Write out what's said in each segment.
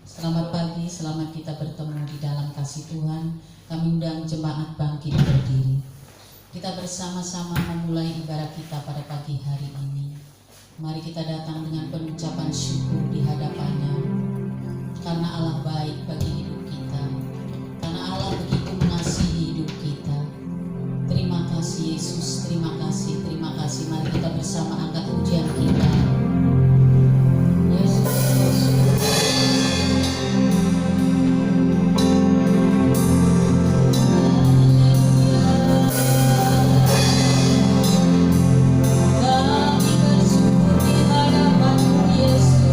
Selamat pagi, selamat kita bertemu di dalam kasih Tuhan. Kami undang jemaat bangkit berdiri. Kita bersama-sama memulai ibadah kita pada pagi hari ini. Mari kita datang dengan pengucapan syukur di hadapannya. Karena Allah baik bagi hidup kita. Karena Allah begitu mengasihi hidup kita. Terima kasih Yesus, terima kasih, terima kasih. Mari kita bersama angkat pujian kita. Yesus. Kami bersyukur di hadapan-Mu Yesus.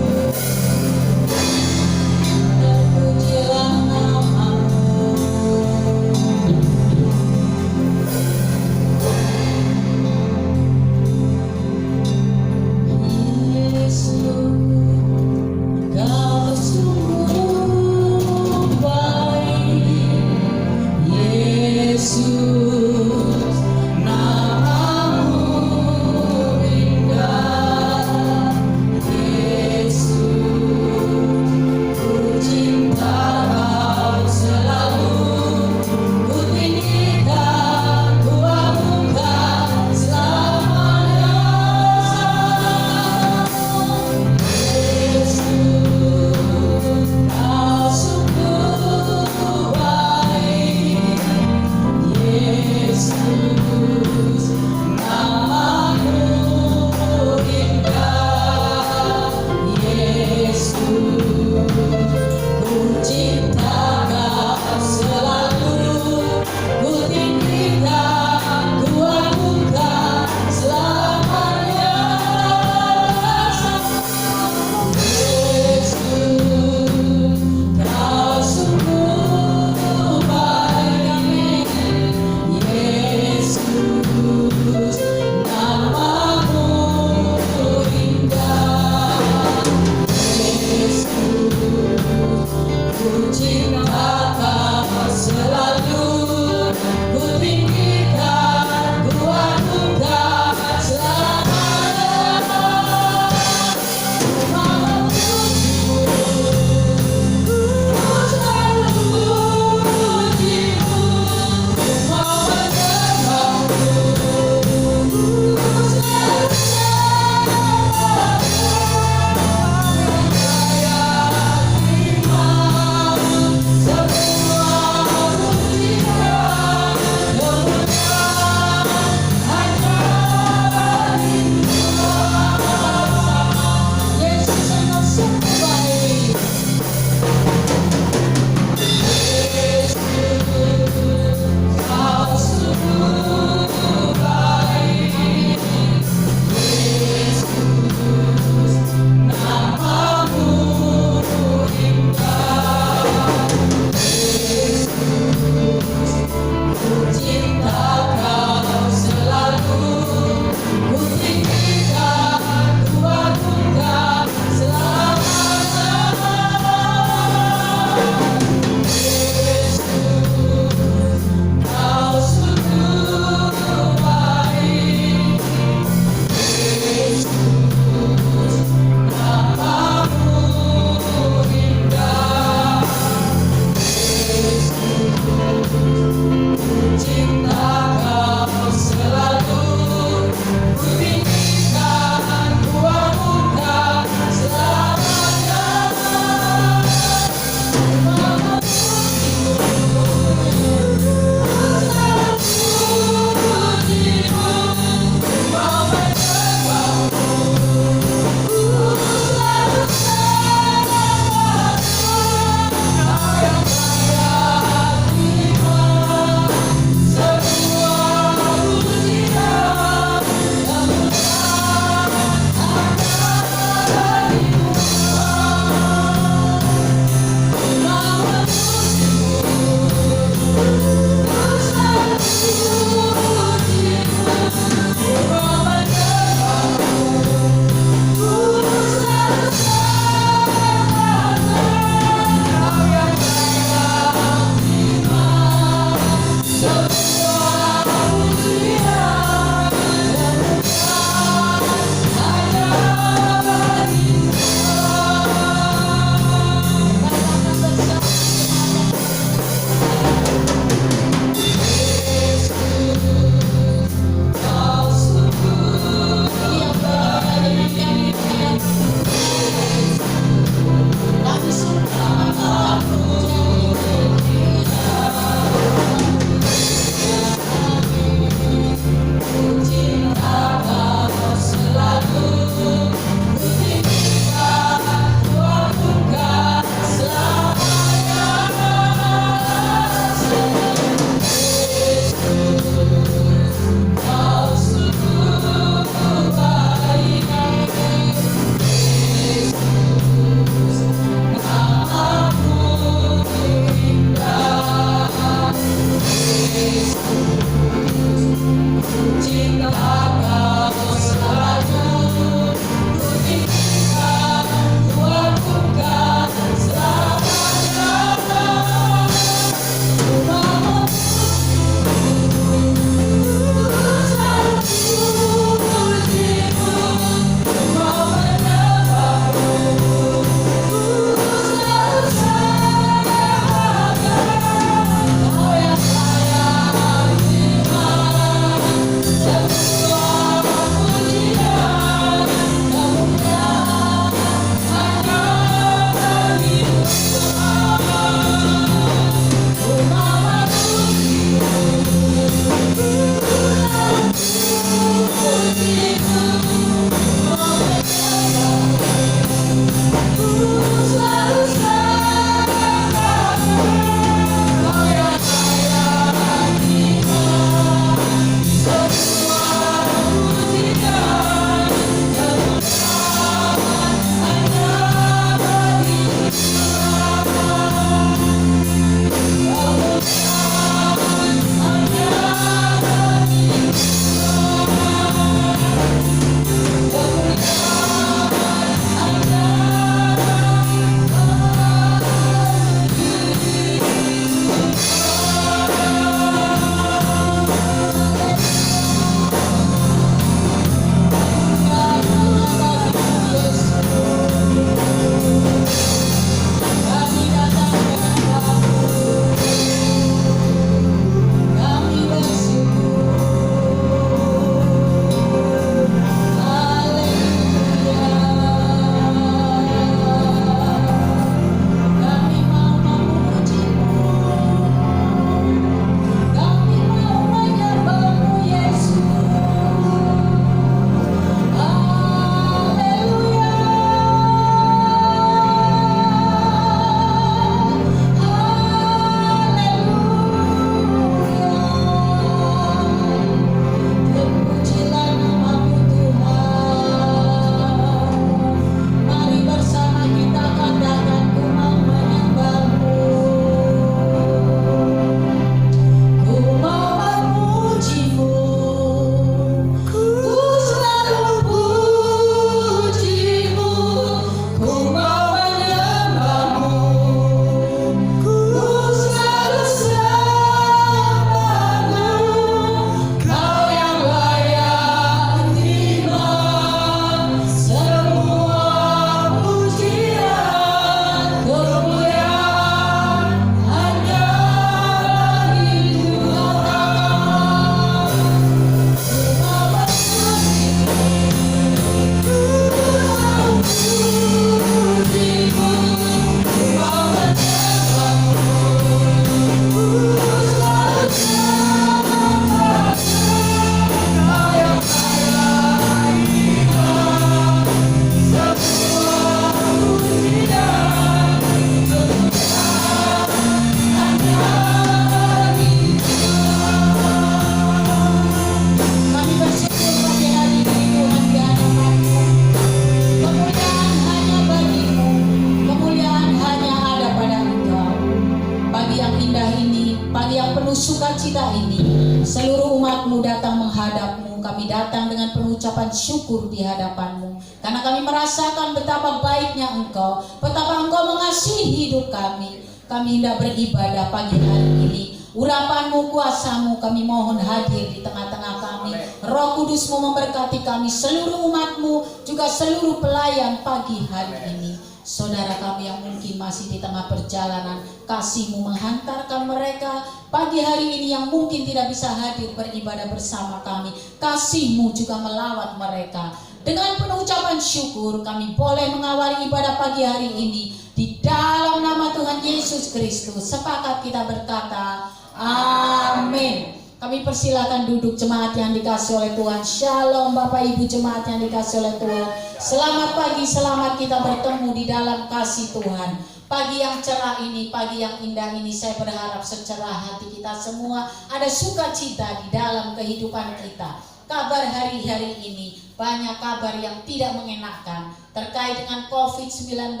sukacita ini, seluruh umat-Mu datang menghadap-Mu. Kami datang dengan pengucapan syukur di hadapan-Mu, karena kami merasakan betapa baiknya Engkau, betapa Engkau mengasihi hidup kami. Kami hendak beribadah pagi hari ini. Urapan-Mu, kuasa-Mu kami mohon hadir di tengah-tengah kami. Roh Kudus-Mu memberkati kami, seluruh umat-Mu, juga seluruh pelayan pagi hari ini. Saudara kami yang mungkin masih di tengah perjalanan, kasih-Mu menghantarkan mereka pagi hari ini yang mungkin tidak bisa hadir beribadah bersama kami. Kasih-Mu juga melawat mereka. Dengan penuh ucapan syukur kami boleh mengawali ibadah pagi hari ini. Di dalam nama Tuhan Yesus Kristus sepakat kita berkata, amin. Kami persilakan duduk jemaat yang dikasih oleh Tuhan. Shalom Bapak Ibu jemaat yang dikasih oleh Tuhan. Selamat pagi, selamat kita bertemu di dalam kasih Tuhan. Pagi yang cerah ini, pagi yang indah ini, saya berharap secerah hati kita semua ada sukacita di dalam kehidupan kita. Kabar hari-hari ini, banyak kabar yang tidak mengenakan terkait dengan COVID-19.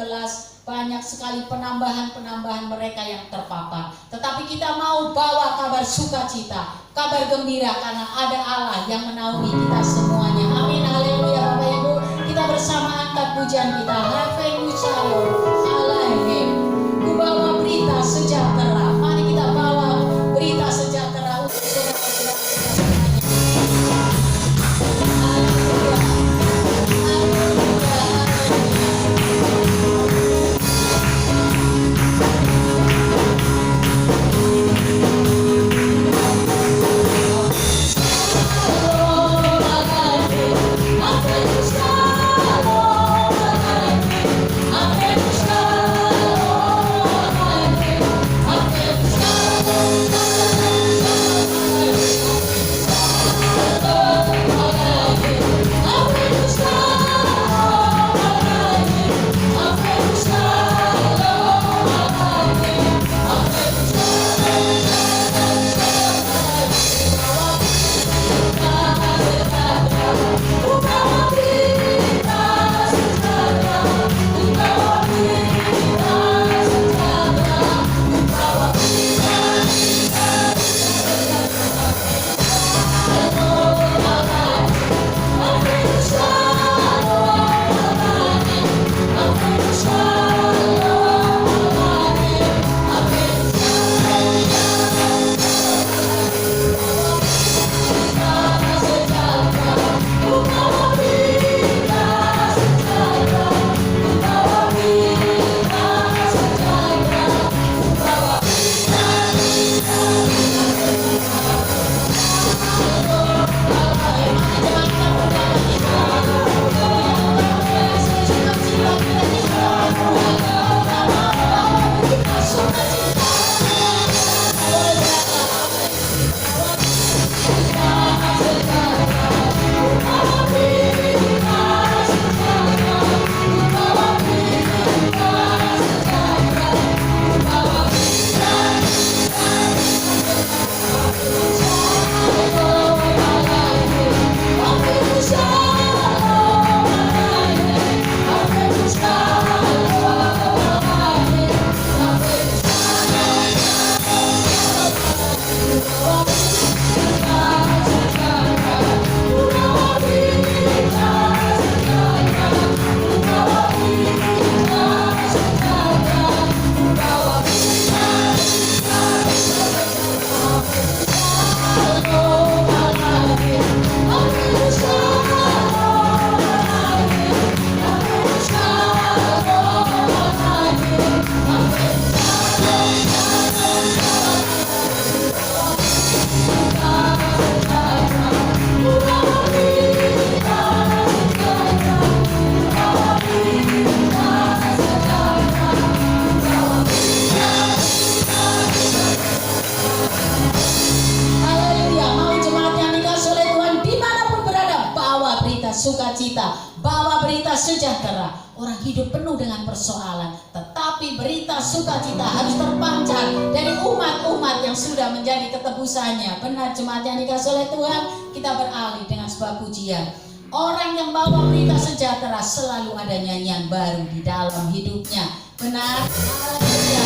Banyak sekali penambahan mereka yang terpapar. Tetapi kita mau bawa kabar sukacita, kabar gembira, karena ada Allah yang menaungi kita semuanya. Amin, haleluya Bapak Ibu. Kita bersama angkat pujian kita. Havenu Shalom, Alahem. Ku bawa berita sejahtera. Mari kita bawa berita sejahtera untuk saudara-saudara kita semuanya. Haleluya. sukacita, bawa berita sejahtera. Orang hidup penuh dengan persoalan, tetapi berita sukacita harus terpancar dari umat-umat yang sudah menjadi ketebusannya. Benar jemaat yang dikasih oleh Tuhan, kita beralih dengan sebuah pujian. Orang yang bawa berita sejahtera selalu ada nyanyian baru di dalam hidupnya. Benar? Haleluya.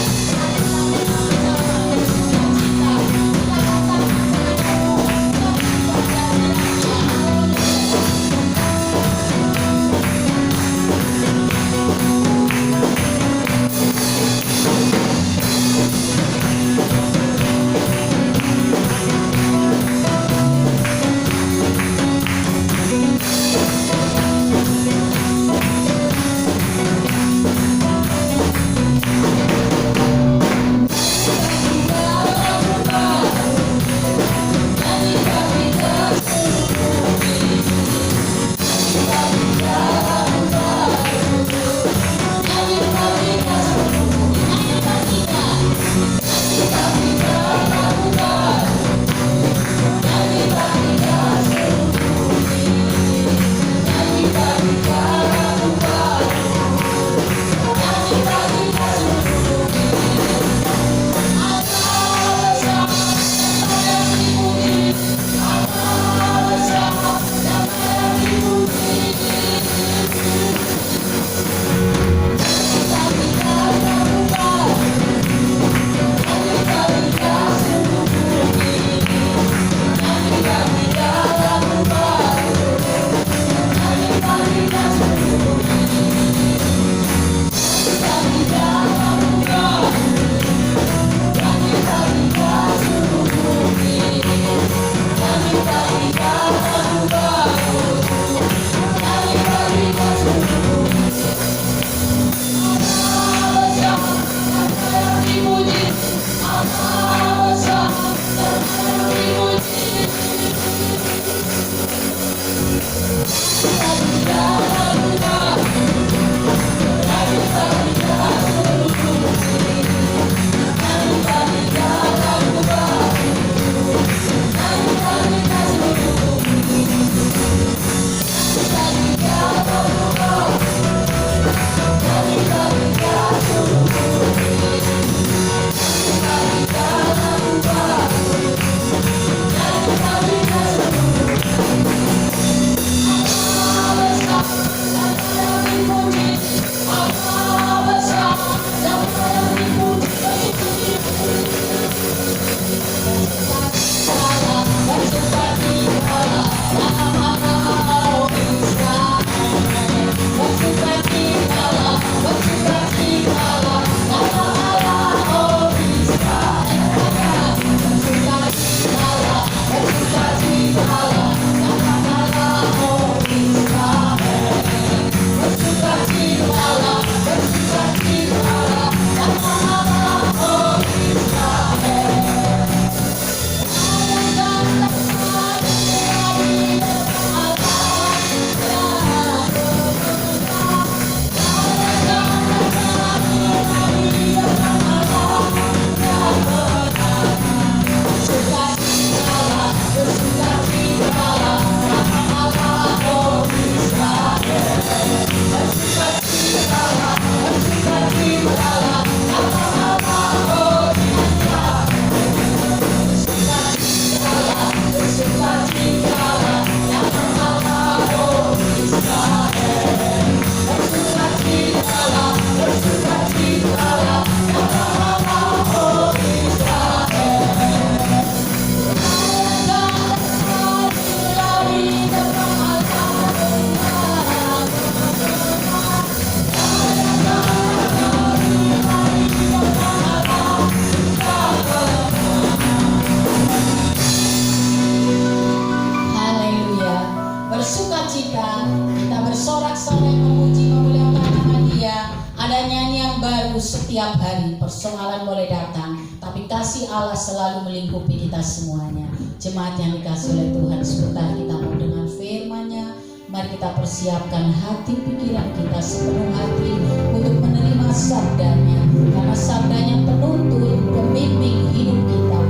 setiap hari persoalan boleh datang, tapi kasih Allah selalu melingkupi kita semuanya. Jemaat yang dikasih oleh Tuhan, sebentar kita mau dengan firman-Nya. Mari kita persiapkan hati pikiran kita sepenuh hati untuk menerima sabdanya, karena sabdanya penuntun pembimbing hidup kita.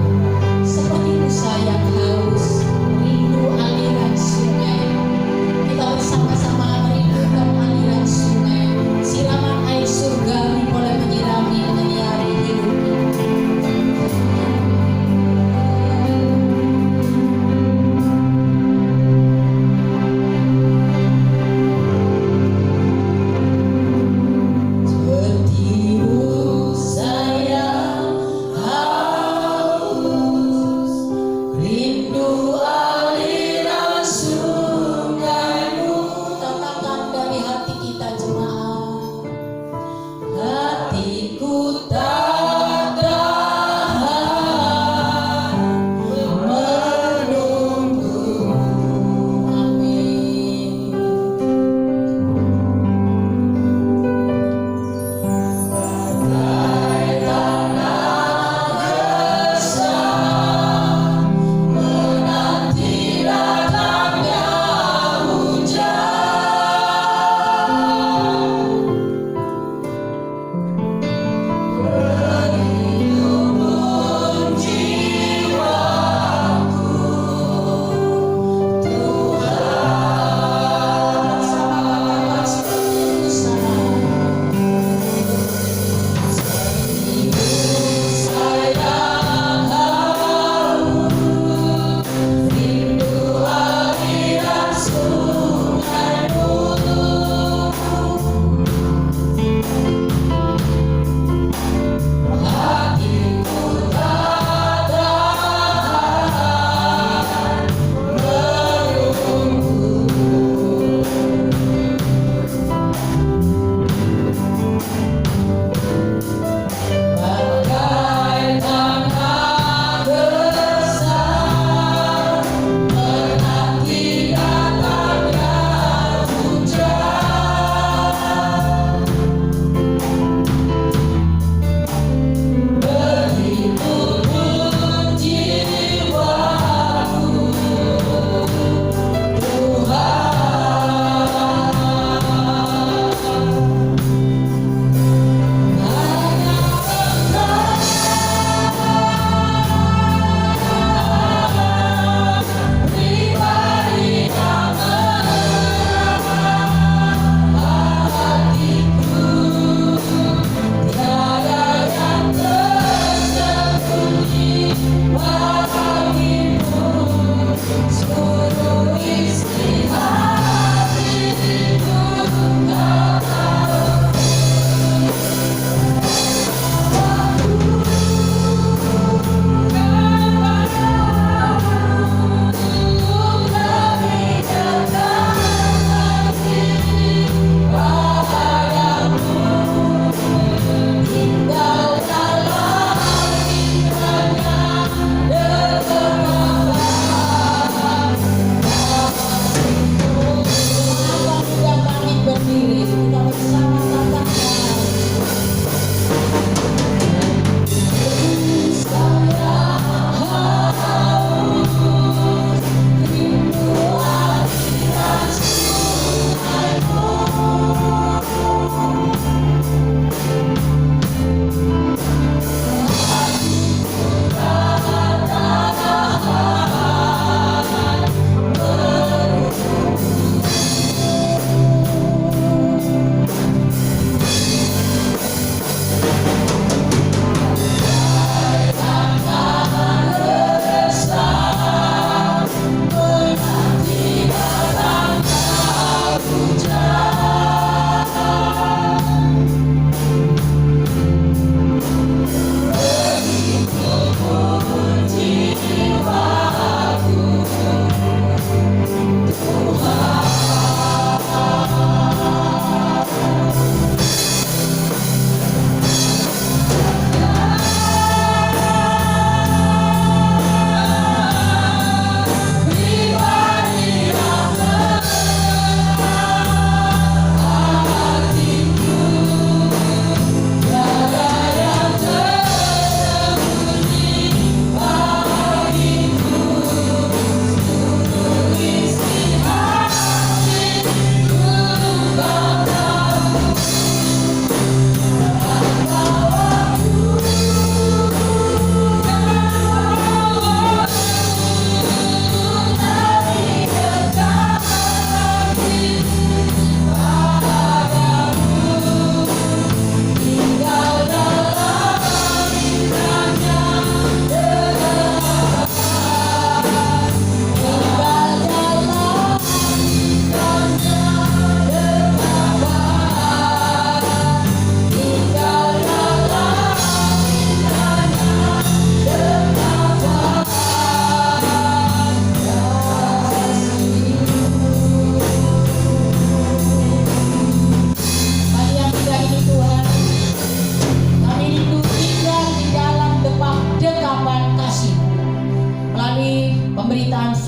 Seperti Musa yang haus rindu aliran sungai, kita bersama-sama merindukan aliran sungai. Siraman air surgawi boleh menyirami menyinari hidup kita. Seperti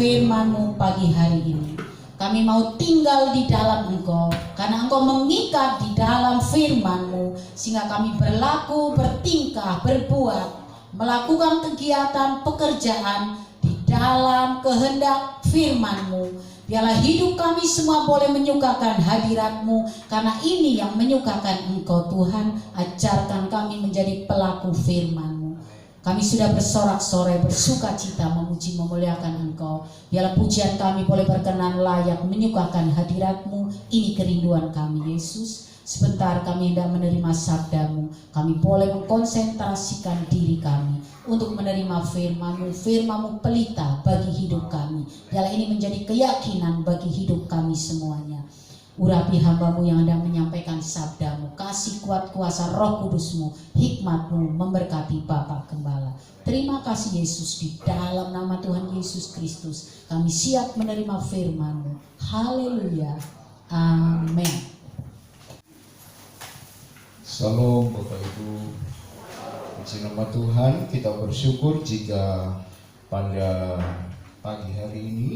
firman-Mu pagi hari ini. Kami mau tinggal di dalam Engkau, karena Engkau mengikat di dalam firman-Mu, sehingga kami berlaku, bertingkah, berbuat, melakukan kegiatan pekerjaan di dalam kehendak firman-Mu. Biarlah hidup kami semua boleh menyukakan hadirat-Mu, karena ini yang menyukakan Engkau Tuhan. Ajarkan kami menjadi pelaku firman-Mu. Kami sudah bersorak-sorai, bersuka cita, memuji, memuliakan Engkau. Biarlah pujian kami boleh berkenan, layak, menyukakan hadirat-Mu. Ini kerinduan kami, Yesus. Sebentar kami hendak menerima sabda-Mu. Kami boleh mengkonsentrasikan diri kami untuk menerima firman-Mu. Firman-Mu pelita bagi hidup kami. Biarlah ini menjadi keyakinan bagi hidup kami semuanya. Urapi hamba-Mu yang hendak menyampaikan sabda-Mu. Kasih kuat kuasa Roh Kudus-Mu, hikmat-Mu memberkati Bapak Gembala. Terima kasih Yesus, di dalam nama Tuhan Yesus Kristus kami siap menerima firman-Mu. Haleluya. Amin. Salam Bapak Ibu. Puji nama Tuhan, kita bersyukur jika pada pagi hari ini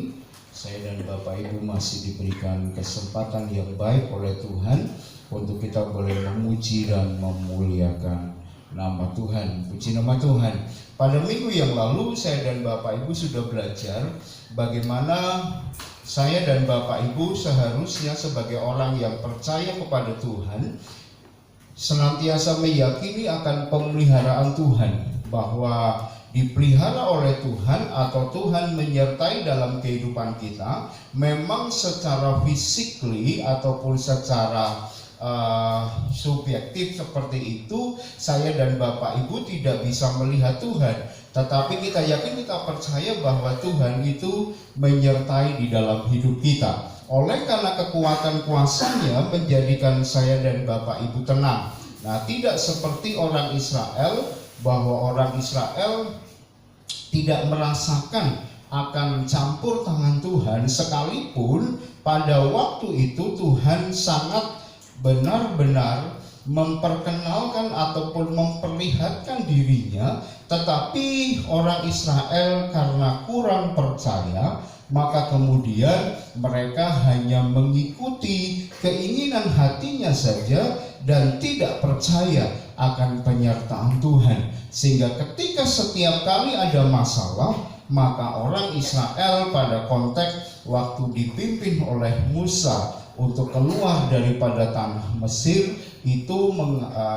saya dan Bapak Ibu masih diberikan kesempatan yang baik oleh Tuhan untuk kita boleh memuji dan memuliakan nama Tuhan. Puji nama Tuhan. Pada minggu yang lalu saya dan Bapak Ibu sudah belajar bagaimana saya dan Bapak Ibu seharusnya sebagai orang yang percaya kepada Tuhan senantiasa meyakini akan pemeliharaan Tuhan, bahwa dipelihara oleh Tuhan atau Tuhan menyertai dalam kehidupan kita, memang secara fisikly ataupun secara subjektif seperti itu saya dan Bapak Ibu tidak bisa melihat Tuhan, tetapi kita yakin, kita percaya bahwa Tuhan itu menyertai di dalam hidup kita. Oleh karena kekuatan kuasanya menjadikan saya dan Bapak Ibu tenang. Nah, tidak seperti orang Israel, bahwa orang Israel tidak merasakan akan campur tangan Tuhan, sekalipun pada waktu itu Tuhan sangat benar-benar memperkenalkan ataupun memperlihatkan dirinya, tetapi orang Israel karena kurang percaya, maka kemudian mereka hanya mengikuti keinginan hatinya saja dan tidak percaya akan penyertaan Tuhan. Sehingga ketika setiap kali ada masalah, maka orang Israel pada konteks waktu dipimpin oleh Musa untuk keluar daripada tanah Mesir itu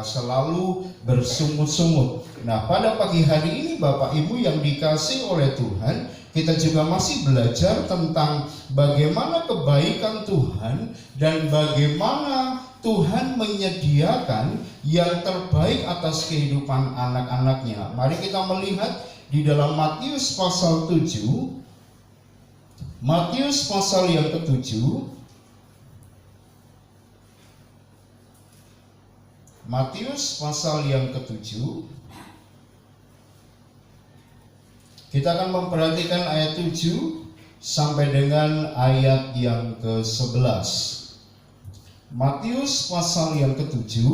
selalu bersungut-sungut. Nah, pada pagi hari ini Bapak Ibu yang dikasihi oleh Tuhan, kita juga masih belajar tentang bagaimana kebaikan Tuhan dan bagaimana Tuhan menyediakan yang terbaik atas kehidupan anak-anaknya. Mari kita melihat di dalam Matius pasal 7. Matius pasal yang ke-7. Matius pasal yang ke-7. Kita akan memperhatikan ayat 7 sampai dengan ayat yang ke-11. Matius pasal yang ke-7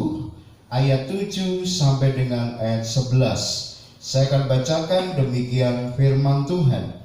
ayat 7 sampai dengan ayat 11. Saya akan bacakan demikian firman Tuhan.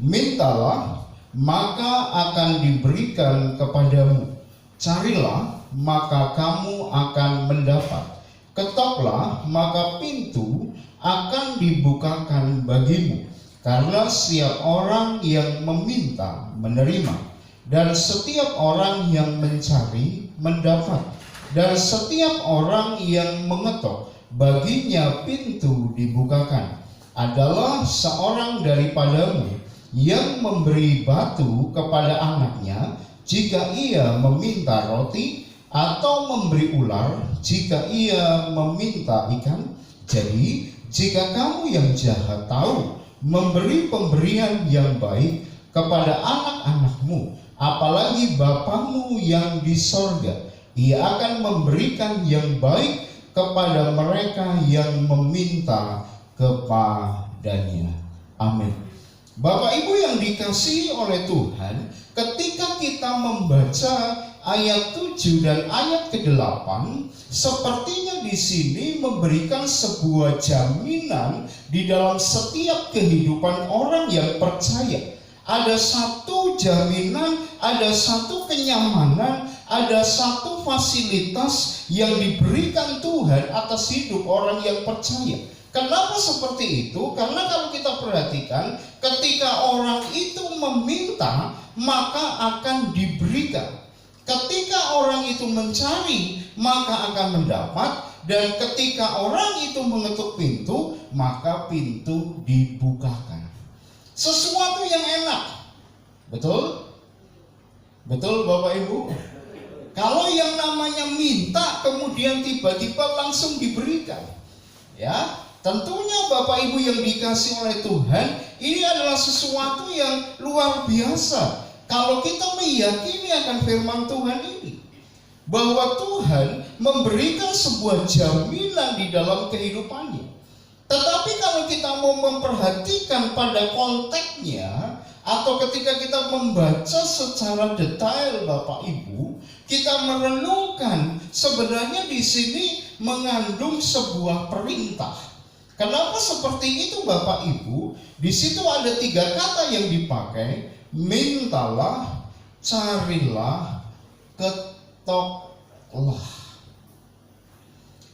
Mintalah, maka akan diberikan kepadamu. Carilah, maka kamu akan mendapat. Ketoklah, maka pintu akan dibukakan bagimu. Karena setiap orang yang meminta menerima, dan setiap orang yang mencari mendapat, dan setiap orang yang mengetok baginya pintu dibukakan. Adalah seorang daripadamu yang memberi batu kepada anaknya jika ia meminta roti, atau memberi ular jika ia meminta ikan. Jadi jika kamu yang jahat tahu memberi pemberian yang baik kepada anak-anakmu, apalagi Bapamu yang di sorga, Ia akan memberikan yang baik kepada mereka yang meminta kepadanya. Amin. Bapak Ibu yang dikasihi oleh Tuhan, ketika kita membaca ayat 7 dan ayat ke-8, sepertinya di sini memberikan sebuah jaminan di dalam setiap kehidupan orang yang percaya. ada satu jaminan, ada satu kenyamanan, ada satu fasilitas yang diberikan Tuhan atas hidup orang yang percaya. Kenapa seperti itu? Karena kalau kita perhatikan, ketika orang itu meminta, maka akan diberikan. Ketika orang itu mencari, maka akan mendapat. Dan ketika orang itu mengetuk pintu, maka pintu dibukakan. Sesuatu yang enak. Betul? Betul Bapak Ibu? Kalau yang namanya minta kemudian tiba-tiba langsung diberikan, ya, tentunya Bapak Ibu yang dikasih oleh Tuhan, ini adalah sesuatu yang luar biasa. Kalau kita meyakini akan firman Tuhan ini, bahwa Tuhan memberikan sebuah jaminan di dalam kehidupannya. Tetapi kalau kita mau memperhatikan pada konteksnya, atau ketika kita membaca secara detail Bapak Ibu, kita merenungkan sebenarnya di sini mengandung sebuah perintah. Kenapa seperti itu Bapak Ibu? Di situ ada 3 kata yang dipakai: mintalah, carilah, ketoklah.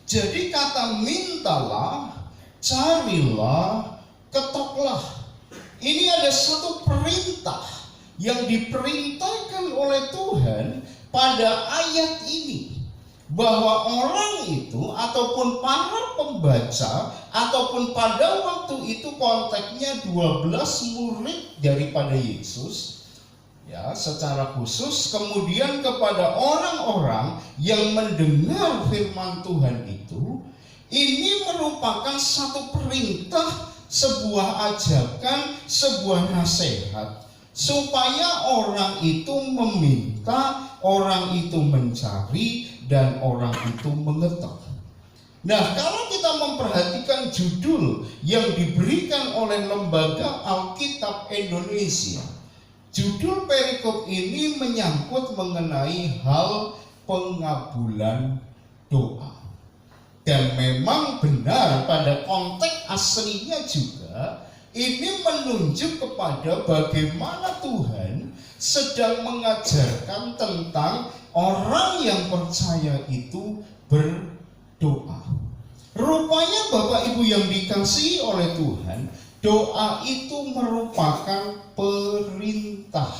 Jadi kata mintalah, carilah, ketoklah. Ini ada satu perintah yang diperintahkan oleh Tuhan pada ayat ini, bahwa orang itu ataupun para pembaca ataupun pada waktu itu konteksnya 12 murid daripada Yesus, ya, secara khusus, kemudian kepada orang-orang yang mendengar firman Tuhan itu, ini merupakan satu perintah, sebuah ajakan, sebuah nasihat, supaya orang itu meminta, orang itu mencari, dan orang itu mengetok. Nah, kalau kita memperhatikan judul yang diberikan oleh Lembaga Alkitab Indonesia, judul perikop ini menyangkut mengenai hal pengabulan doa. Dan memang benar pada konteks aslinya juga ini menunjuk kepada bagaimana Tuhan sedang mengajarkan tentang orang yang percaya itu berdoa. Rupanya Bapak Ibu yang dikasihi oleh Tuhan, doa itu merupakan perintah.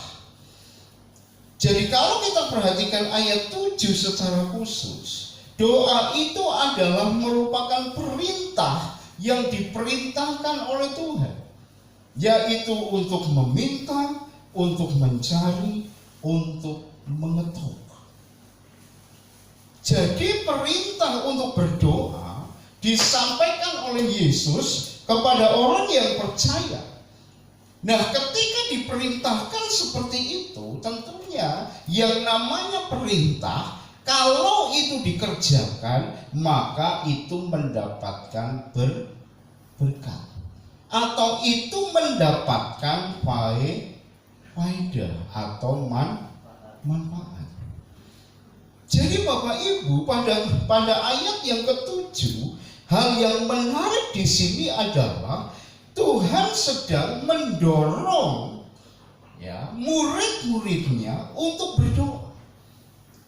Jadi kalau kita perhatikan ayat 7 secara khusus, doa itu adalah merupakan perintah yang diperintahkan oleh Tuhan, yaitu untuk meminta, untuk mencari, untuk mengetuk. Jadi perintah untuk berdoa disampaikan oleh Yesus kepada orang yang percaya. Nah, ketika diperintahkan seperti itu, tentunya yang namanya perintah, kalau itu dikerjakan, maka itu mendapatkan berkat, atau itu mendapatkan faedah atau manfaat. Jadi Bapak Ibu, pada ayat yang ke-7, hal yang menarik di sini adalah Tuhan sedang mendorong, ya, murid-muridnya untuk berdoa.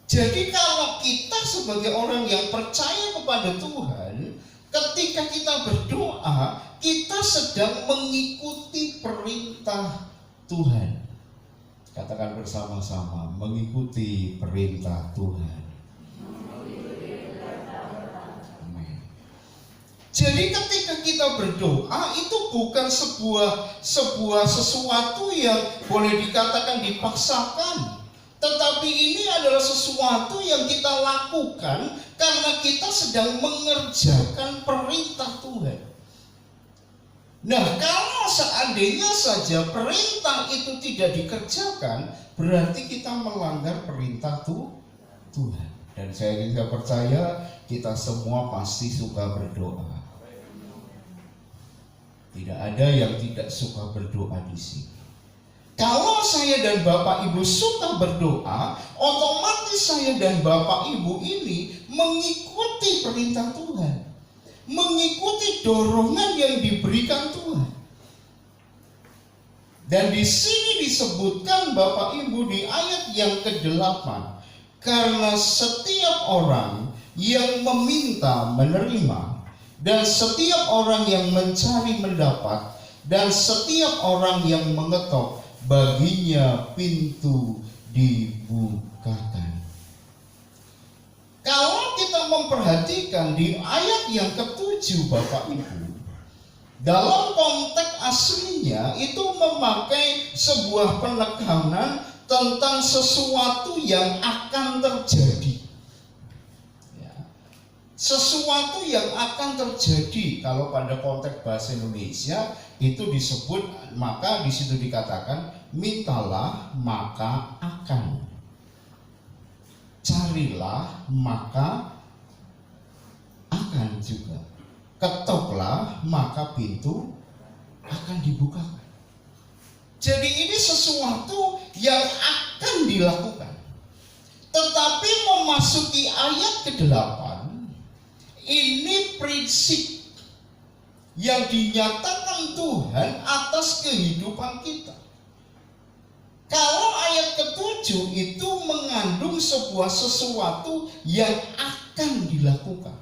Jadi kalau kita sebagai orang yang percaya kepada Tuhan, ketika kita berdoa, kita sedang mengikuti perintah Tuhan. Katakan bersama-sama, mengikuti perintah Tuhan. Amin. Jadi ketika kita berdoa, itu bukan sebuah sesuatu yang boleh dikatakan dipaksakan. Tetapi ini adalah sesuatu yang kita lakukan karena kita sedang mengerjakan perintah Tuhan. Nah, kalau seandainya saja perintah itu tidak dikerjakan, berarti kita melanggar perintah Tuhan. Dan saya percaya kita semua pasti suka berdoa. Tidak ada yang tidak suka berdoa di sini. Kalau saya dan Bapak Ibu suka berdoa, otomatis saya dan Bapak Ibu ini mengikuti perintah Tuhan, mengikuti dorongan yang diberikan Tuhan. Dan di sini disebutkan Bapak Ibu di ayat yang ke-8, karena setiap orang yang meminta menerima, dan setiap orang yang mencari mendapat, dan setiap orang yang mengetok baginya pintu dibukakan. Kalau kita memperhatikan di ayat yang ke-7 Bapak Ibu, dalam konteks aslinya itu memakai sebuah penekanan tentang sesuatu yang akan terjadi. Ya. Sesuatu yang akan terjadi. Kalau pada konteks bahasa Indonesia itu disebut, maka di situ dikatakan mintalah maka akan, carilah maka akan juga, ketoklah maka pintu akan dibukakan. Jadi ini sesuatu yang akan dilakukan. Tetapi memasuki ayat ke-8, ini prinsip yang dinyatakan Tuhan atas kehidupan kita. Kalau ayat ke-7 itu mengandung sebuah sesuatu yang akan dilakukan.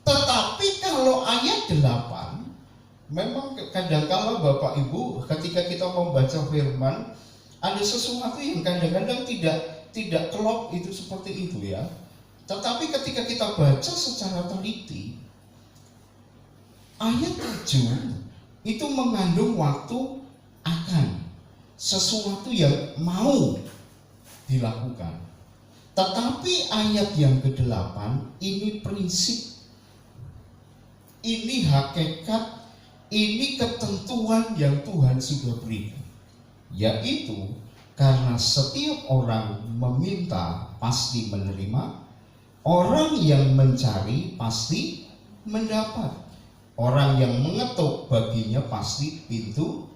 Tetapi kalau ayat 8, memang kadang-kala Bapak Ibu ketika kita membaca firman, ada sesuatu yang kadang-kadang tidak klop itu seperti itu ya. Tetapi ketika kita baca secara teliti, ayat 7 itu mengandung waktu akan, sesuatu yang mau dilakukan. Tetapi ayat yang ke-8 ini prinsip, ini hakikat, ini ketentuan yang Tuhan sudah berikan, yaitu karena setiap orang meminta pasti menerima, orang yang mencari pasti mendapat, orang yang mengetuk baginya pasti pintu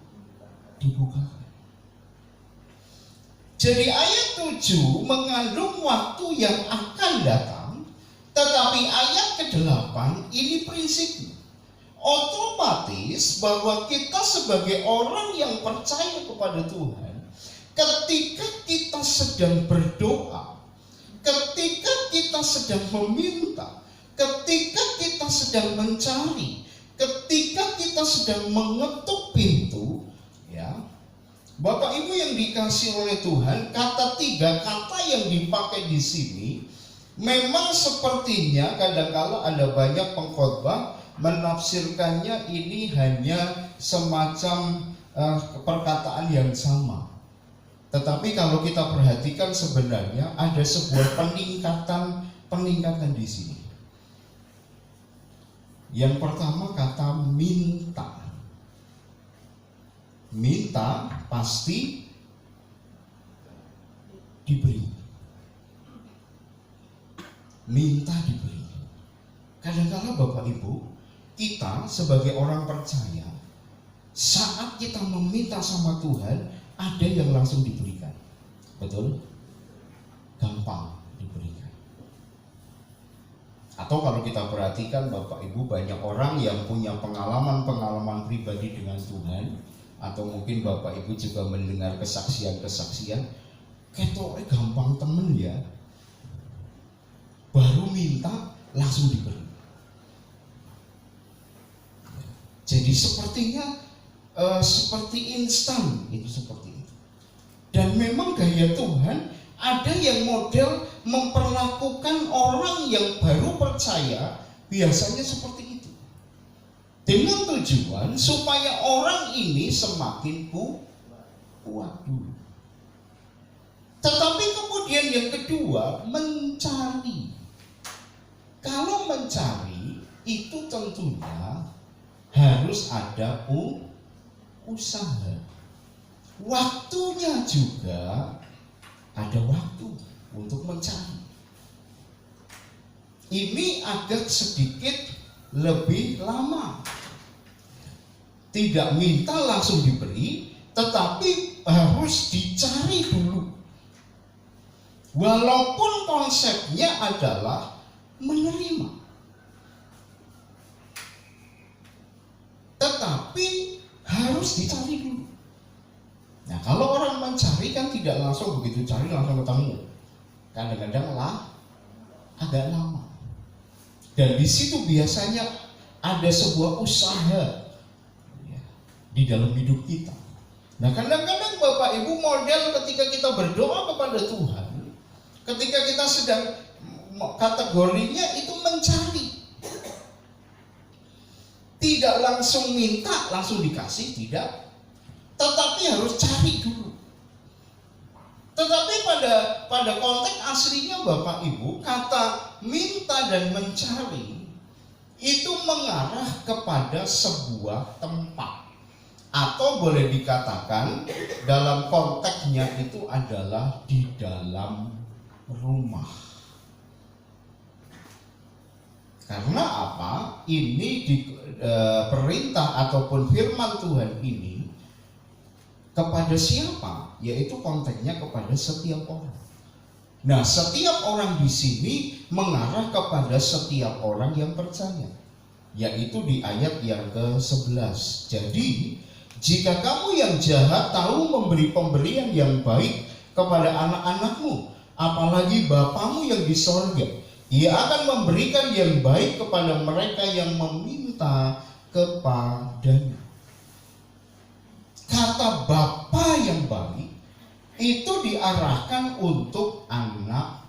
dibukakan. Jadi ayat 7 mengandung waktu yang akan datang. Tetapi ayat ke-8 ini prinsipnya. Otomatis bahwa kita sebagai orang yang percaya kepada Tuhan, ketika kita sedang berdoa, ketika kita sedang meminta, ketika kita sedang mencari, ketika kita sedang mengetuk pintu, ya, Bapak Ibu yang dikasihi oleh Tuhan, tiga kata yang dipakai di sini memang sepertinya kadang-kala ada banyak pengkhotbah menafsirkannya ini hanya semacam perkataan yang sama. Tetapi kalau kita perhatikan sebenarnya ada sebuah peningkatan di sini. Yang pertama kata minta. Minta pasti diberi. Minta diberi. Kadang-kala Bapak Ibu, kita sebagai orang percaya, saat kita meminta sama Tuhan, ada yang langsung diberikan. Betul? Gampang diberikan. Atau kalau kita perhatikan Bapak Ibu, banyak orang yang punya pengalaman pribadi dengan Tuhan, atau mungkin Bapak Ibu juga mendengar kesaksian, ketoknya gampang temen ya, baru minta langsung diberi. Jadi sepertinya seperti instan, itu seperti itu. Dan memang gaya Tuhan ada yang model memperlakukan orang yang baru percaya biasanya seperti itu, dengan tujuan supaya orang ini semakin kuat dulu. Tetapi kemudian yang kedua, mencari. Kalau mencari itu tentunya harus ada usaha. Waktunya juga ada waktu untuk mencari. Ini agak sedikit lebih lama. Tidak minta langsung diberi, tetapi harus dicari dulu. Walaupun konsepnya adalah menerima, tetapi harus dicari dulu. Nah, kalau orang mencari kan tidak langsung begitu cari langsung ketemu. Kadang-kadang agak lama. Dan di situ biasanya ada sebuah usaha ya, di dalam hidup kita. Nah, kadang-kadang Bapak Ibu model ketika kita berdoa kepada Tuhan, ketika kita sedang kategorinya itu mencari. Tidak langsung minta, langsung dikasih, tidak. Tetapi harus cari dulu. Tetapi pada konteks aslinya Bapak Ibu, kata minta dan mencari itu mengarah kepada sebuah tempat. Atau boleh dikatakan dalam konteksnya itu adalah di dalam rumah. Karena apa? Ini perintah ataupun firman Tuhan ini kepada siapa? Yaitu konteksnya kepada setiap orang. Nah, setiap orang di sini mengarah kepada setiap orang yang percaya. Yaitu di ayat yang ke-11. Jadi, jika kamu yang jahat tahu memberi pemberian yang baik kepada anak-anakmu, apalagi Bapamu yang di sorga, Ia akan memberikan yang baik kepada mereka yang meminta kepadanya. Kata Bapa yang baik itu diarahkan untuk anak-anaknya.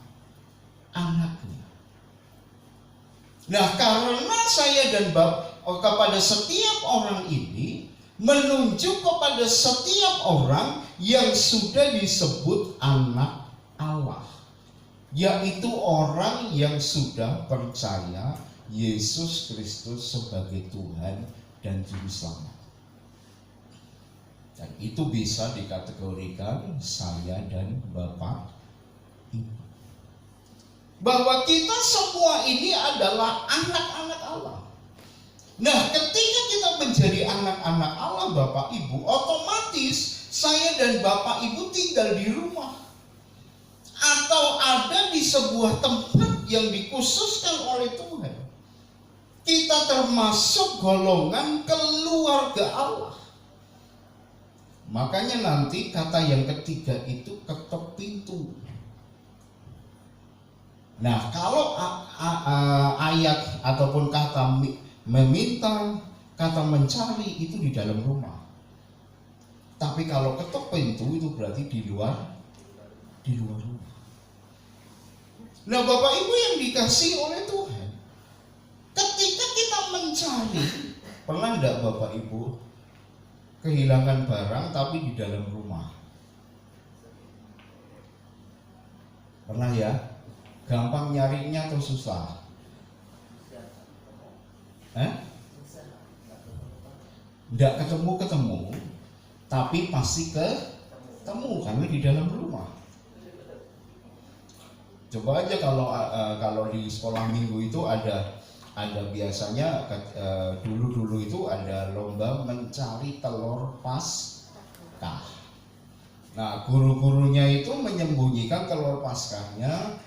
Nah, karena saya dan kepada setiap orang ini menunjuk kepada setiap orang yang sudah disebut anak Allah, yaitu orang yang sudah percaya Yesus Kristus sebagai Tuhan dan Juru Selamat. Dan itu bisa dikategorikan saya dan Bapak Ibu, bahwa kita semua ini adalah anak-anak Allah. Nah, ketika kita menjadi anak-anak Allah Bapak Ibu, otomatis saya dan Bapak Ibu tinggal di rumah atau ada di sebuah tempat yang dikhususkan oleh Tuhan. Kita termasuk golongan keluarga Allah. Makanya nanti kata yang ketiga itu ketok pintu. Nah, kalau ayat ataupun kata meminta, kata mencari itu di dalam rumah. Tapi kalau ketok pintu itu berarti di luar rumah. Nah, Bapak Ibu yang dikasihi oleh Tuhan, ketika kita mencari, pernah enggak Bapak Ibu kehilangan barang tapi di dalam rumah? Pernah ya? Gampang nyarinya atau susah? Enggak ketemu, tapi pasti ketemu karena di dalam rumah. Coba aja kalau di sekolah minggu itu ada biasanya dulu itu ada lomba mencari telur Paskah. Nah, guru-gurunya itu menyembunyikan telur Paskahnya.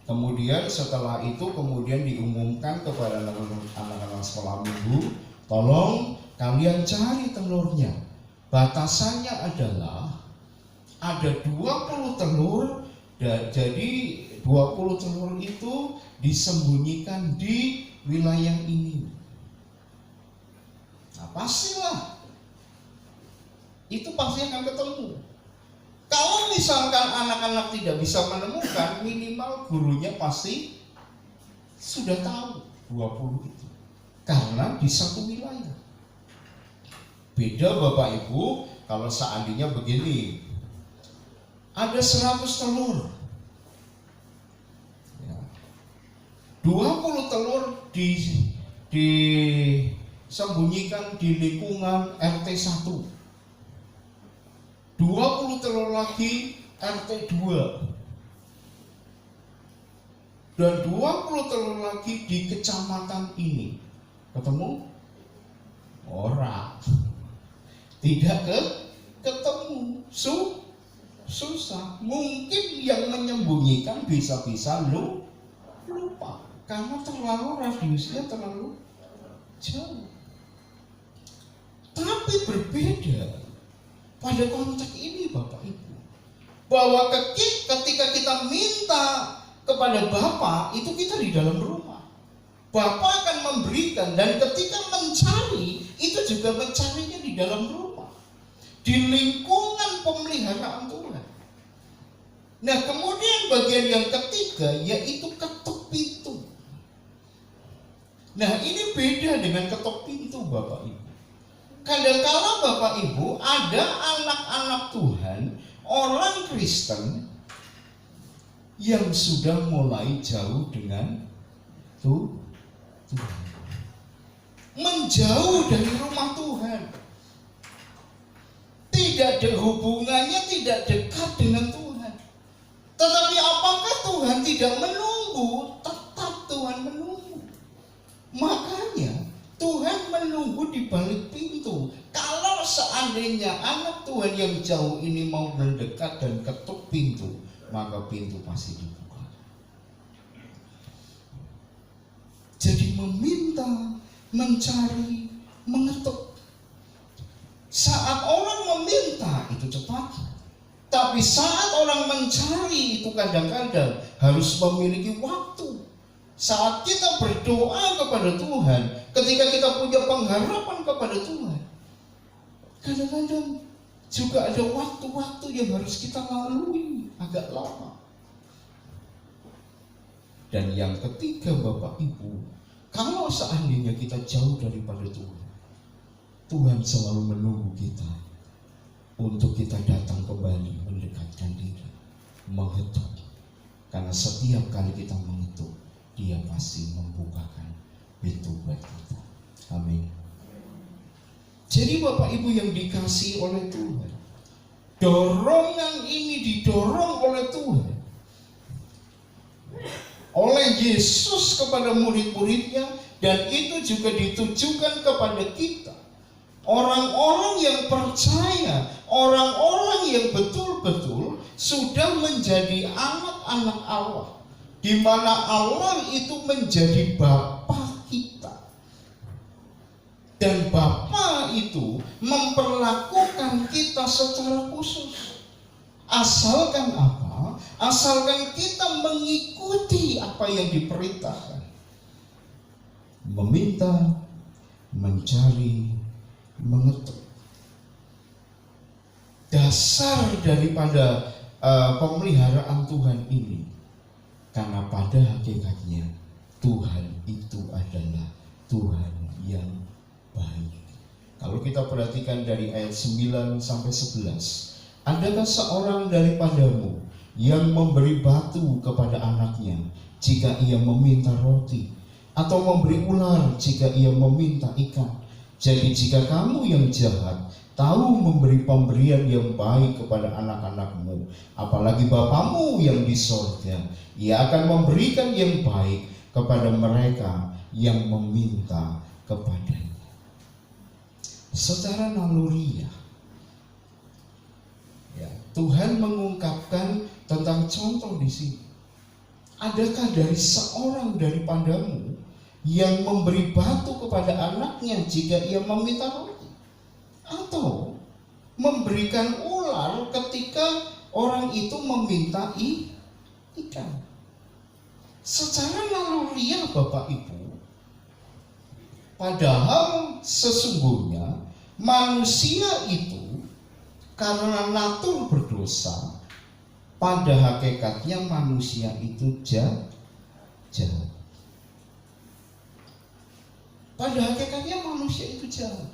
Kemudian setelah itu diumumkan kepada anak-anak sekolah minggu, tolong kalian cari telurnya. Batasannya adalah ada 20 telur, jadi 20 telur itu disembunyikan di wilayah ini. Nah, pastilah itu pasti akan ketemu. Kalau misalkan anak-anak tidak bisa menemukan, minimal gurunya pasti sudah tahu 20 itu, karena di satu wilayah. Beda Bapak Ibu kalau seandainya begini, ada 100 telur, 20 telur disembunyikan di lingkungan RT 1, 20 telur lagi RT 2, dan 20 telur lagi di kecamatan ini. Ketemu? Orang tidak ketemu, susah. Mungkin yang menyembunyikan bisa-bisa lupa karena radiusnya terlalu jauh. Tapi berbeda pada konteks ini Bapak Ibu, bahwa ketika kita minta kepada Bapa, itu kita di dalam rumah. Bapa akan memberikan, dan ketika mencari, itu juga mencarinya di dalam rumah, di lingkungan pemeliharaan Tuhan. Nah, kemudian bagian yang ketiga yaitu ketuk pintu. Nah, ini beda dengan ketuk pintu Bapak Ibu. Kadang-kala Bapak Ibu ada anak-anak Tuhan, orang Kristen yang sudah mulai jauh dengan Tuhan, menjauh dari rumah Tuhan, tidak ada hubungannya, tidak dekat dengan Tuhan. Tetapi apakah Tuhan tidak menunggu? Tetap Tuhan menunggu. Makanya Tuhan menunggu di balik pintu. Kalau seandainya anak Tuhan yang jauh ini mau mendekat dan ketuk pintu, maka pintu pasti dibuka. Jadi meminta, mencari, mengetuk. Saat orang meminta itu cepat, tapi saat orang mencari itu kadang-kadang harus memiliki waktu. Saat kita berdoa kepada Tuhan, ketika kita punya pengharapan kepada Tuhan, kadang-kadang juga ada waktu-waktu yang harus kita lalui agak lama. Dan yang ketiga Bapak Ibu, kalau seandainya kita jauh daripada Tuhan, Tuhan selalu menunggu kita untuk kita datang kembali, mendekatkan diri, mengetuk. Karena setiap kali kita mengetuk, Dia pasti membukakan pintu buat kita. Amin. Jadi Bapak Ibu yang dikasihi oleh Tuhan, dorongan ini didorong oleh Tuhan, oleh Yesus kepada murid-muridnya, dan itu juga ditujukan kepada kita. Orang-orang yang percaya, orang-orang yang betul-betul sudah menjadi anak-anak Allah, di mana Allah itu menjadi Bapa kita. Dan Bapa itu memperlakukan kita secara khusus. Asalkan apa? Asalkan kita mengikuti apa yang diperintahkan. Meminta, mencari, mengetuk. Dasar daripada pemeliharaan Tuhan ini, karena pada hakikatnya Tuhan itu adalah Tuhan yang baik. Kalau kita perhatikan dari ayat 9 sampai 11, adakah seorang daripadamu yang memberi batu kepada anaknya jika ia meminta roti, atau memberi ular jika ia meminta ikan? Jadi jika kamu yang jahat tahu memberi pemberian yang baik kepada anak-anakmu, apalagi Bapamu yang di sorga, Ia akan memberikan yang baik kepada mereka yang meminta kepadanya. Secara naluriah, ya, Tuhan mengungkapkan tentang contoh di sini. Adakah dari seorang daripadamu yang memberi batu kepada anaknya jika ia meminta roti, atau memberikan ular ketika orang itu meminta ikan? Secara naluriah Bapak Ibu, padahal sesungguhnya manusia itu karena natur berdosa, pada hakikatnya manusia itu jahat. Pada hakikatnya manusia itu jahat.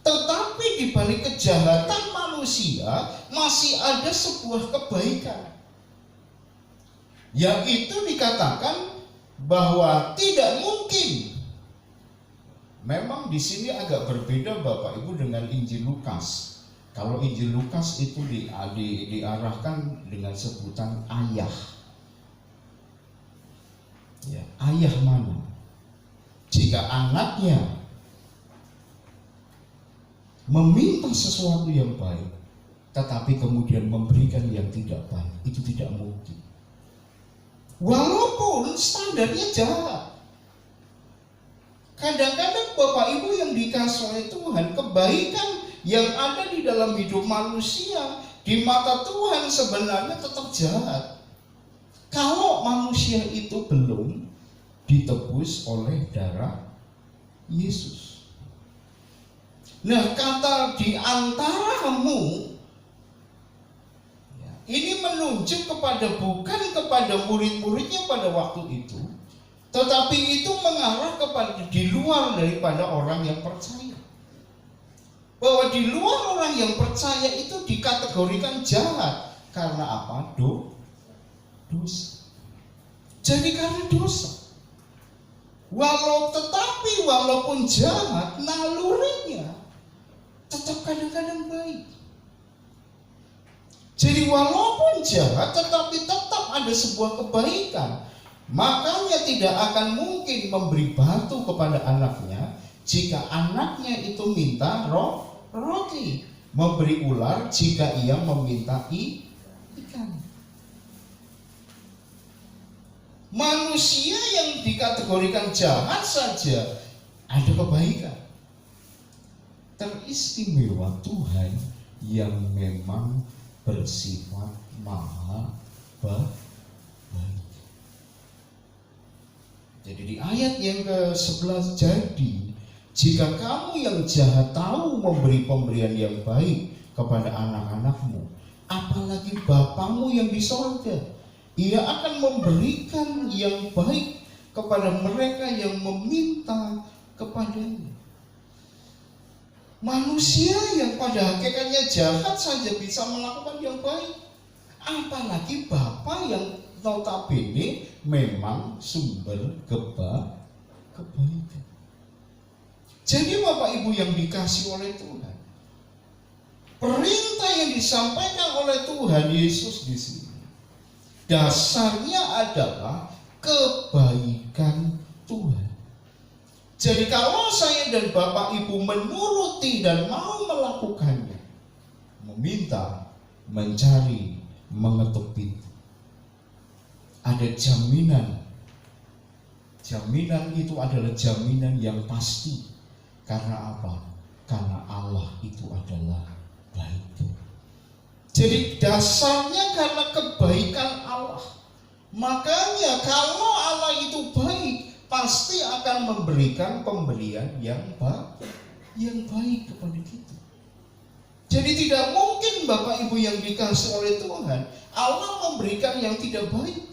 Tetapi di balik kejahatan manusia masih ada sebuah kebaikan, yaitu dikatakan bahwa tidak mungkin. Memang di sini agak berbeda Bapak Ibu dengan Injil Lukas. Kalau Injil Lukas itu diarahkan dengan sebutan ayah. Ya, ayah mana? Jika anaknya meminta sesuatu yang baik, tetapi kemudian memberikan yang tidak baik, itu tidak mungkin. Walaupun standarnya jahat. Kadang-kadang Bapak Ibu yang dikasihi oleh Tuhan, kebaikan yang ada di dalam hidup manusia di mata Tuhan sebenarnya tetap jahat. Kalau manusia itu belum ditebus oleh darah Yesus. Nah, kata di antaramu ini menunjuk bukan kepada murid-muridnya pada waktu itu, tetapi itu mengarah kepada di luar daripada orang yang percaya. Bahwa di luar orang yang percaya itu dikategorikan jahat. Karena apa? Dosa. Jadi karena dosa. Walaupun jahat, nalurinya tetap kadang-kadang baik. Jadi walaupun jahat, tetapi tetap ada sebuah kebaikan. Makanya tidak akan mungkin memberi batu kepada anaknya jika anaknya itu minta roti, memberi ular jika ia meminta ikan. Manusia yang dikategorikan jahat saja ada kebaikan. Teristimewa Tuhan yang memang bersifat maha baik. Jadi di ayat yang ke-11, jadi jika kamu yang jahat tahu memberi pemberian yang baik kepada anak-anakmu, apalagi Bapamu yang di sorga, Ia akan memberikan yang baik kepada mereka yang meminta kepadanya. Manusia yang pada hakikatnya jahat saja bisa melakukan yang baik, apalagi Bapa yang notabene memang sumber kebaikan. Jadi Bapak Ibu yang dikasih oleh Tuhan, perintah yang disampaikan oleh Tuhan Yesus di sini dasarnya adalah kebaikan Tuhan. Jadi kalau saya dan Bapak Ibu menuruti dan mau melakukannya, meminta, mencari, mengetuk pintu, ada jaminan. Jaminan itu adalah jaminan yang pasti. Karena apa? Karena Allah itu adalah baik. Jadi dasarnya karena kebaikan Allah. Makanya kalau Allah itu baik, pasti akan memberikan pemberian yang baik kepada kita. Jadi tidak mungkin Bapak Ibu yang dikasih oleh Tuhan, Allah memberikan yang tidak baik.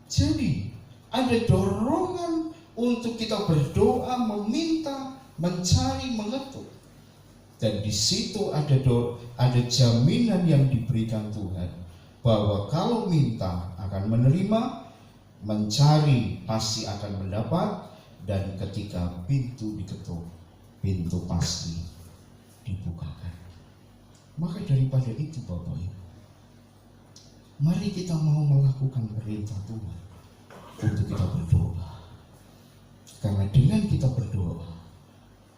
Jadi ada dorongan untuk kita berdoa, meminta, mencari, mengetuk. Dan di situ ada jaminan yang diberikan Tuhan bahwa kalau minta akan menerima, mencari pasti akan mendapat, dan ketika pintu diketuk, pintu pasti dibukakan. Maka daripada itu Bapak Ibu, mari kita mau melakukan perintah Tuhan untuk kita berdoa. Karena dengan kita berdoa,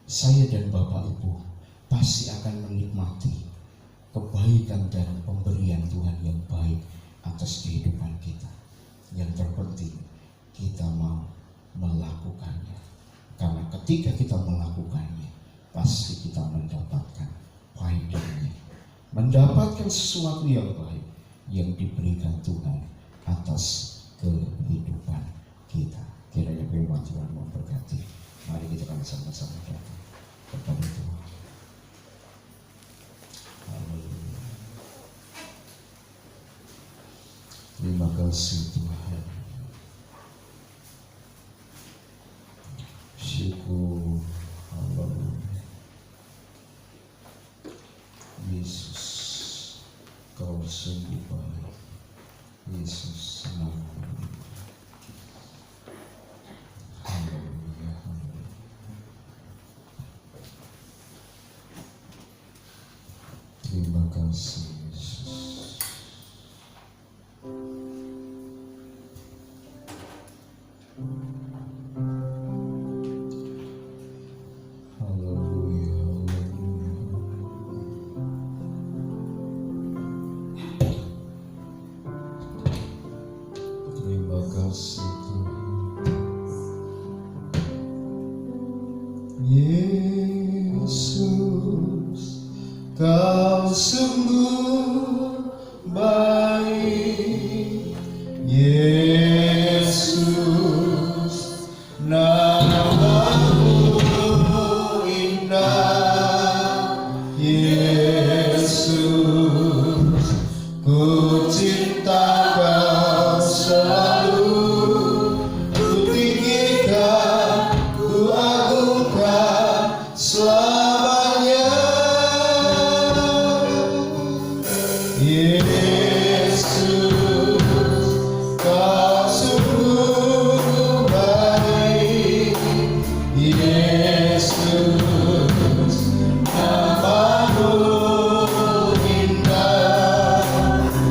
saya dan Bapak Ibu pasti akan menikmati kebaikan dan pemberian Tuhan yang baik atas kehidupan kita. Yang terpenting kita mau melakukannya. Karena ketika kita melakukannya, pasti kita mendapatkan faedahnya, mendapatkan sesuatu yang baik yang diberikan Tuhan atas kehidupan kita. Kiranya firman Tuhan memberkati. Mari kita akan sama-sama datang kepada Tuhan. Haleluya. Terima kasih Tuhan. Syukur. Haleluya. Yesus, Kau sungguh baik. Yesus senang. Haleluya. Terima kasih Yesus. Haleluya, haleluya. Terima kasih Tuhan. Yesus. Kau sungguh baik, Yesus, namamu indah, Yesus, ku cinta kau selalu, ku tinggikan, ku agungkan selamanya. Yesus, kau sungguh baik, Yesus, namamu indah,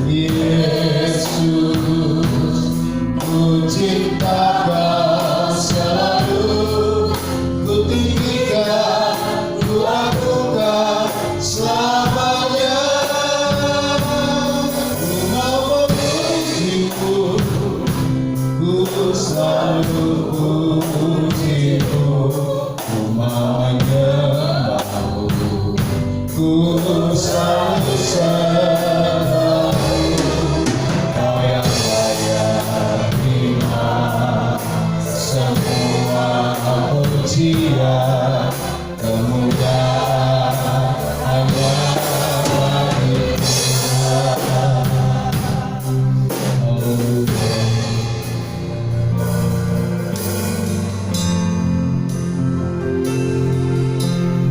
Yesus, ku cinta kau selalu, ku tinggikan, ku agungkan selamanya. Ku mau memujimu, ku selalu pujimu, ku mau menyembahmu, ku selalu sembahmu. Kau yang layak terima semua pujian, kemuliaan hanya bagi Tuhan.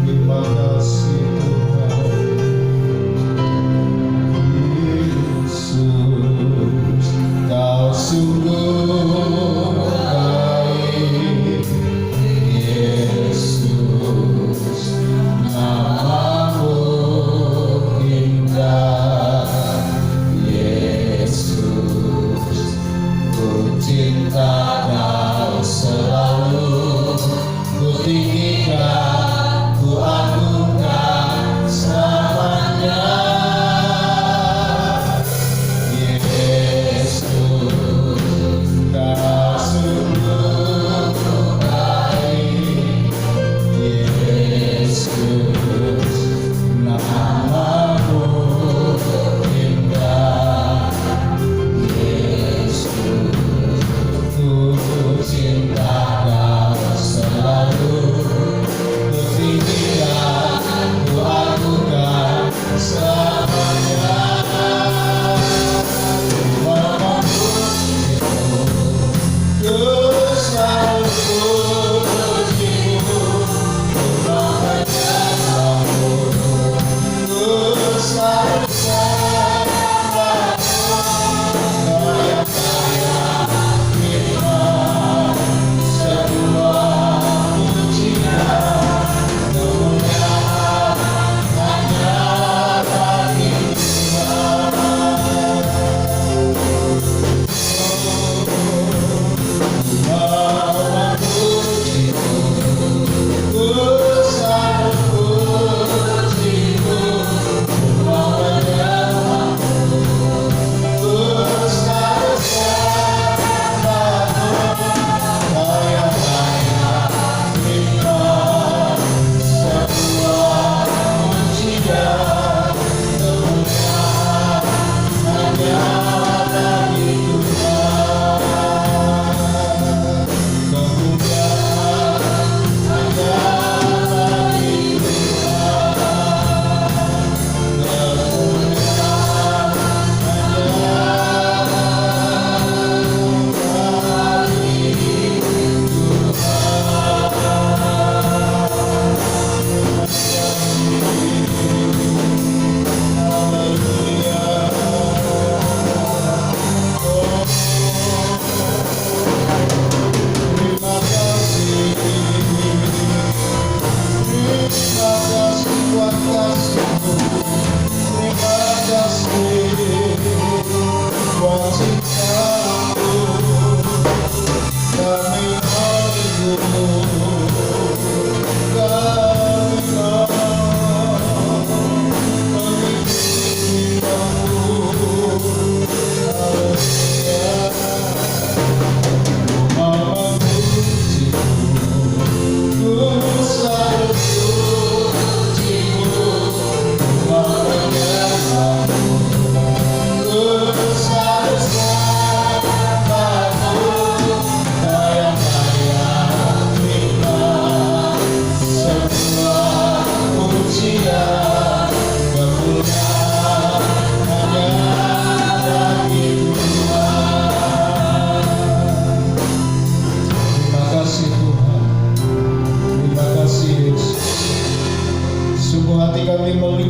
Terima kasih Tuhan.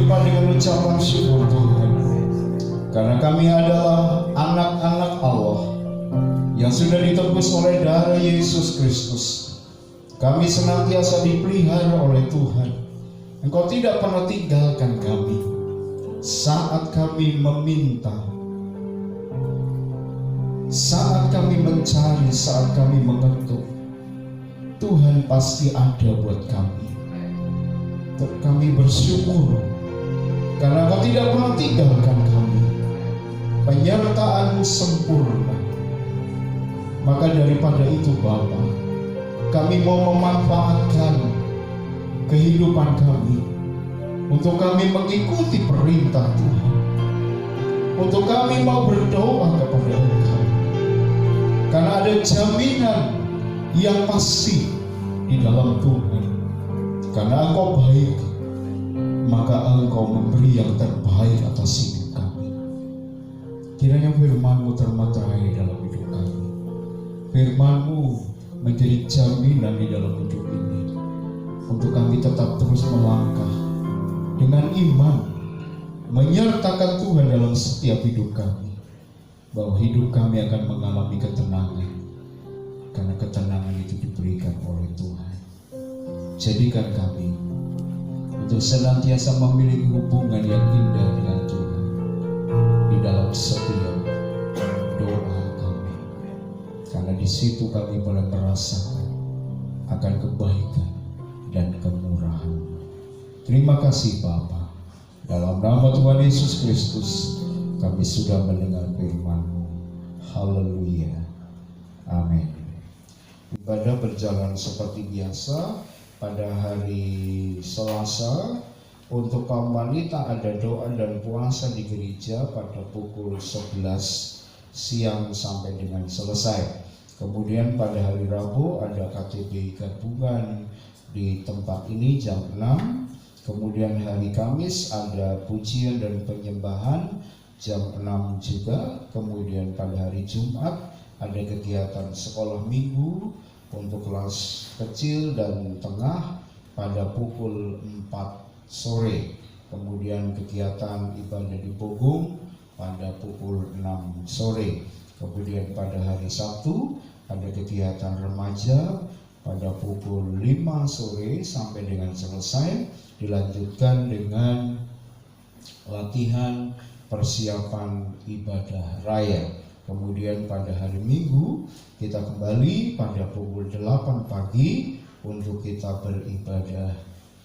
berjumpa dengan ucapan syukur Tuhan, karena kami adalah anak-anak Allah yang sudah ditebus oleh darah Yesus Kristus. Kami senantiasa dipelihara oleh Tuhan. Engkau tidak pernah tinggalkan kami saat kami meminta, saat kami mencari, saat kami mengetuk. Tuhan pasti ada buat kami. Kami bersyukur karena Engkau tidak pernah tinggalkan kami. Penyertaan-Mu sempurna. Maka daripada itu Bapa, kami mau memanfaatkan kehidupan kami untuk kami mengikuti perintah Tuhan, untuk kami mau berdoa kepada Engkau, karena ada jaminan yang pasti di dalam Tuhan. Karena Engkau baik, maka Engkau memberi yang terbaik atas hidup kami. Kiranya firman-Mu termaterai dalam hidup kami. Firman-Mu menjadi jaminan di dalam hidup ini, untuk kami tetap terus melangkah dengan iman, menyertakan Tuhan dalam setiap hidup kami, bahwa hidup kami akan mengalami ketenangan, karena ketenangan itu diberikan oleh Tuhan. Jadikan kami untuk senantiasa memiliki hubungan yang indah dengan Tuhan di dalam setiap doa kami, karena di situ kami boleh merasakan akan kebaikan dan kemurahan. Terima kasih Bapa. Dalam nama Tuhan Yesus Kristus kami sudah mendengar firman-Mu. Haleluya. Amin. Ibadah berjalan seperti biasa. Pada hari Selasa untuk kaum wanita ada doa dan puasa di gereja pada pukul 11 siang sampai dengan selesai. Kemudian pada hari Rabu ada KTB gabungan di tempat ini jam 6. Kemudian hari Kamis ada pujian dan penyembahan jam 6 juga. Kemudian pada hari Jumat ada kegiatan sekolah minggu untuk kelas kecil dan tengah pada pukul 4 sore. Kemudian kegiatan ibadah di Pogung pada pukul 6 sore. Kemudian pada hari Sabtu ada kegiatan remaja pada pukul 5 sore sampai dengan selesai, dilanjutkan dengan latihan persiapan ibadah raya. Kemudian pada hari Minggu kita kembali pada pukul 8 pagi untuk kita beribadah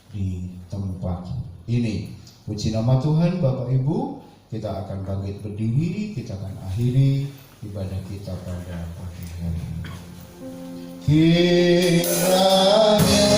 di tempat ini. Puji nama Tuhan. Bapak Ibu, kita akan bangkit berdiri, kita akan akhiri ibadah kita pada pagi hari ini. Kiranya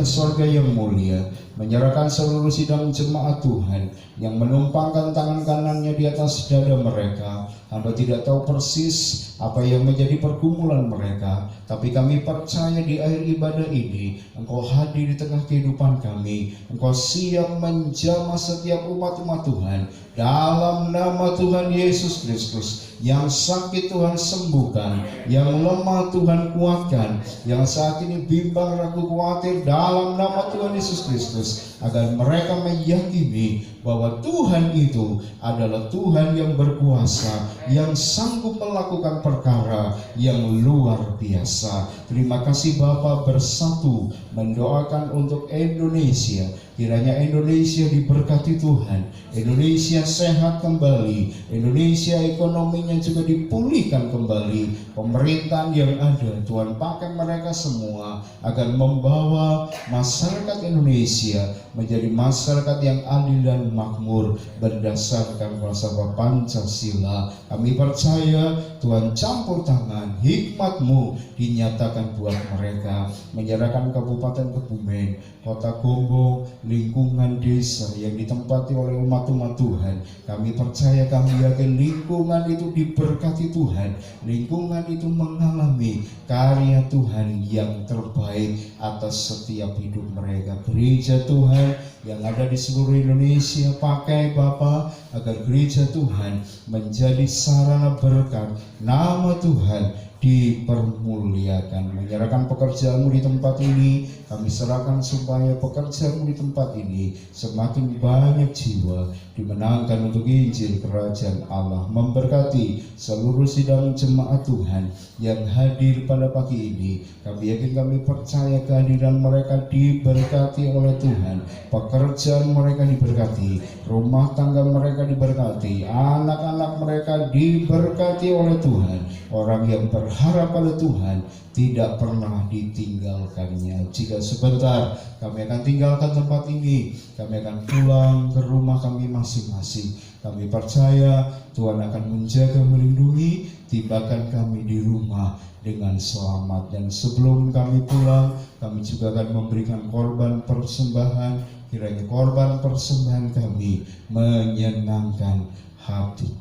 Surga yang mulia, menyerahkan seluruh sidang jemaat Tuhan yang menumpangkan tangan kanannya di atas dada mereka. Hamba tidak tahu persis apa yang menjadi pergumulan mereka, tapi kami percaya di akhir ibadah ini Engkau hadir di tengah kehidupan kami. Engkau siap menjamah setiap umat-umat Tuhan dalam nama Tuhan Yesus Kristus. Yang sakit Tuhan sembuhkan, yang lemah Tuhan kuatkan, yang saat ini bimbang, ragu, khawatir, dalam nama Tuhan Yesus Kristus Kristus, agar mereka meyakini bahwa Tuhan itu adalah Tuhan yang berkuasa, yang sanggup melakukan perkara yang luar biasa. Terima kasih Bapa, bersatu mendoakan untuk Indonesia. Kiranya Indonesia diberkati Tuhan, Indonesia sehat kembali, Indonesia ekonominya juga dipulihkan kembali. Pemerintahan yang ada, Tuhan pakai mereka semua agar membawa masyarakat Indonesia menjadi masyarakat yang adil dan makmur berdasarkan falsafah Pancasila. Kami percaya Tuhan campur tangan, hikmat-Mu dinyatakan buat mereka, menyerahkan Kabupaten Kebumen, Kota Gombong, lingkungan desa yang ditempati oleh umat-umat Tuhan. Kami percaya, kami yakin lingkungan itu diberkati Tuhan, lingkungan itu mengalami karya Tuhan yang terbaik atas setiap hidup mereka. Gereja Tuhan yang ada di seluruh Indonesia, pakai Bapa agar gereja Tuhan menjadi sarana berkat, nama Tuhan dipermuliakan. Menyerahkan pekerjaanmu di tempat ini, kami serahkan supaya pekerjaanmu di tempat ini semakin banyak jiwa dimenangkan untuk Injil Kerajaan Allah. Memberkati seluruh sidang jemaat Tuhan yang hadir pada pagi ini. Kami yakin, kami percaya kehadiran mereka diberkati oleh Tuhan, pekerjaan mereka diberkati, rumah tangga mereka diberkati, anak-anak mereka diberkati oleh Tuhan. Orang yang berharap pada Tuhan tidak pernah ditinggalkannya. Jika sebentar kami akan tinggalkan tempat ini, kami akan pulang ke rumah kami masing-masing. Kami percaya Tuhan akan menjaga, melindungi, tibakan kami di rumah dengan selamat. Dan sebelum kami pulang, kami juga akan memberikan korban persembahan. Kiranya korban persembahan kami menyenangkan hati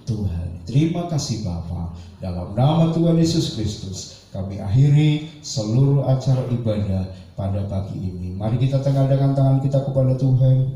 Tuhan. Terima kasih Bapa. Dalam nama Tuhan Yesus Kristus, kami akhiri seluruh acara ibadah pada pagi ini. Mari kita tengahkan tangan kita kepada Tuhan.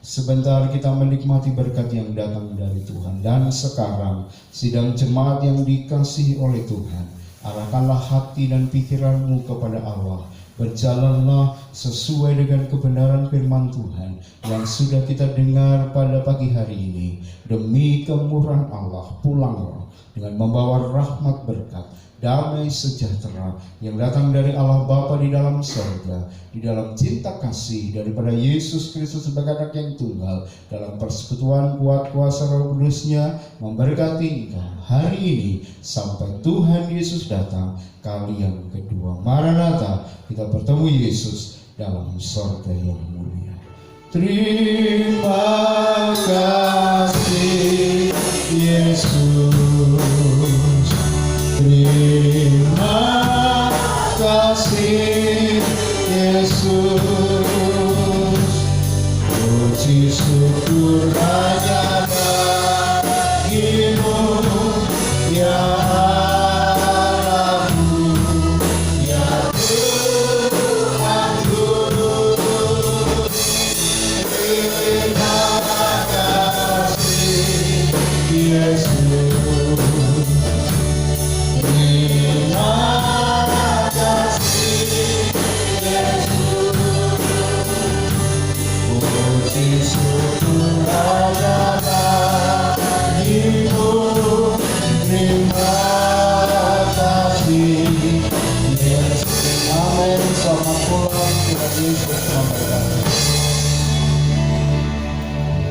Sebentar kita menikmati berkat yang datang dari Tuhan. Dan sekarang, sidang jemaat yang dikasihi oleh Tuhan, arahkanlah hati dan pikiranmu kepada Allah. Berjalanlah sesuai dengan kebenaran firman Tuhan yang sudah kita dengar pada pagi hari ini. Demi kemurahan Allah, pulanglah dengan membawa rahmat, berkat, damai sejahtera yang datang dari Allah Bapa di dalam surga, di dalam cinta kasih daripada Yesus Kristus sebagai anak yang tunggal, dalam persekutuan kuat kuasa Roh Kudus-Nya memberkati engkau hari ini sampai Tuhan Yesus datang kali yang kedua. Maranatha, kita bertemu Yesus dalam surga yang mulia. Terima kasih Yesus, terima kasih Yesus, puji syukur hanya bagimu ya Rabu, ya Tuhanku. Terima kasih Yesus, terima kasih Yesus, puji syukur hanya bagimu. Terima kasih Yesus. Amin. Selamat pulang, Tuhan Yesus memberkati.